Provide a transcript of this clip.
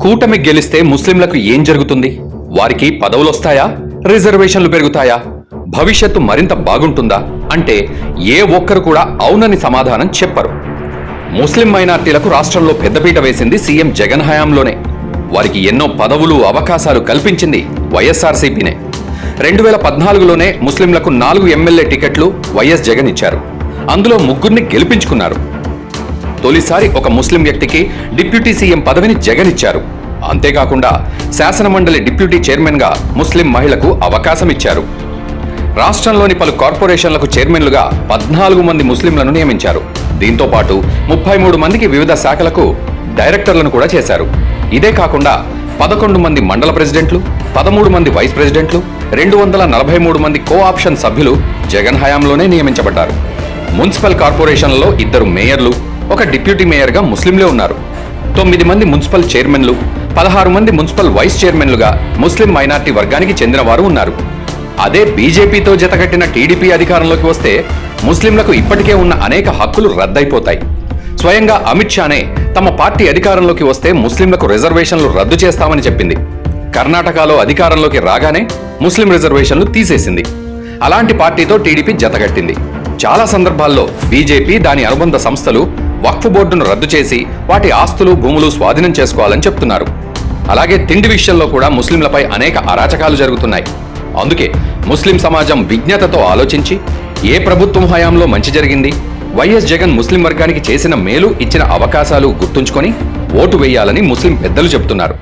కూటమి గెలిస్తే ముస్లింలకు ఏం జరుగుతుంది? వారికి పదవులొస్తాయా? రిజర్వేషన్లు పెరుగుతాయా? భవిష్యత్తు మరింత బాగుంటుందా అంటే ఏ ఒక్కరు కూడా అవునని సమాధానం చెప్పరు. ముస్లిం మైనార్టీలకు రాష్ట్రంలో పెద్దపీట వేసింది సీఎం జగన్ హయాంలోనే. వారికి ఎన్నో పదవులు, అవకాశాలు కల్పించింది వైఎస్ఆర్సీపీనే. 2014లోనే ముస్లింలకు 4 ఎమ్మెల్యే టికెట్లు వైఎస్ జగన్ ఇచ్చారు. అందులో 3 గెలిపించుకున్నారు. తొలిసారి ఒక ముస్లిం వ్యక్తికి డిప్యూటీ సీఎం పదవిని జగన్ ఇచ్చారు. అంతేకాకుండా శాసనమండలి డిప్యూటీ చైర్మన్ గా ముస్లిం మహిళకు అవకాశం ఇచ్చారు. రాష్ట్రంలోని పలు కార్పొరేషన్లకు చైర్మన్లుగా 14 మంది ముస్లింలను నియమించారు. దీంతో పాటు 33 మందికి వివిధ శాఖలకు డైరెక్టర్లను కూడా చేశారు. ఇదే కాకుండా 11 మంది మండల ప్రెసిడెంట్లు, 13 మంది వైస్ ప్రెసిడెంట్లు, 243 మంది కో ఆప్షన్ సభ్యులు జగన్ హయాంలోనే నియమించబడ్డారు. మున్సిపల్ కార్పొరేషన్లలో 2 మేయర్లు, 1 డిప్యూటీ మేయర్గా ముస్లింలే ఉన్నారు. 9 మంది మున్సిపల్ చైర్మన్లు, 16 మంది మున్సిపల్ వైస్ చైర్మన్లుగా ముస్లిం మైనార్టీ వర్గానికి చెందిన వారు ఉన్నారు. అదే బీజేపీతో జతకట్టిన టీడీపీ అధికారంలోకి వస్తే ముస్లింలకు ఇప్పటికే ఉన్న అనేక హక్కులు రద్దయిపోతాయి. స్వయంగా అమిత్ షానే తమ పార్టీ అధికారంలోకి వస్తే ముస్లింలకు రిజర్వేషన్లు రద్దు చేస్తామని చెప్పింది. కర్ణాటకలో అధికారంలోకి రాగానే ముస్లిం రిజర్వేషన్లు తీసేసింది. అలాంటి పార్టీతో టీడీపీ జతగట్టింది. చాలా సందర్భాల్లో బీజేపీ, దాని అనుబంధ సంస్థలు వక్ఫ్ బోర్డును రద్దు చేసి వాటి ఆస్తులు, భూములు స్వాధీనం చేసుకోవాలని చెప్తున్నారు. అలాగే తిండి విషయంలో కూడా ముస్లింలపై అనేక అరాచకాలు జరుగుతున్నాయి. అందుకే ముస్లిం సమాజం విజ్ఞతతో ఆలోచించి ఏ ప్రభుత్వం హయాంలో మంచి జరిగింది, వైఎస్ జగన్ ముస్లిం వర్గానికి చేసిన మేలు, ఇచ్చిన అవకాశాలు గుర్తుంచుకొని ఓటు వేయాలని ముస్లిం పెద్దలు చెబుతున్నారు.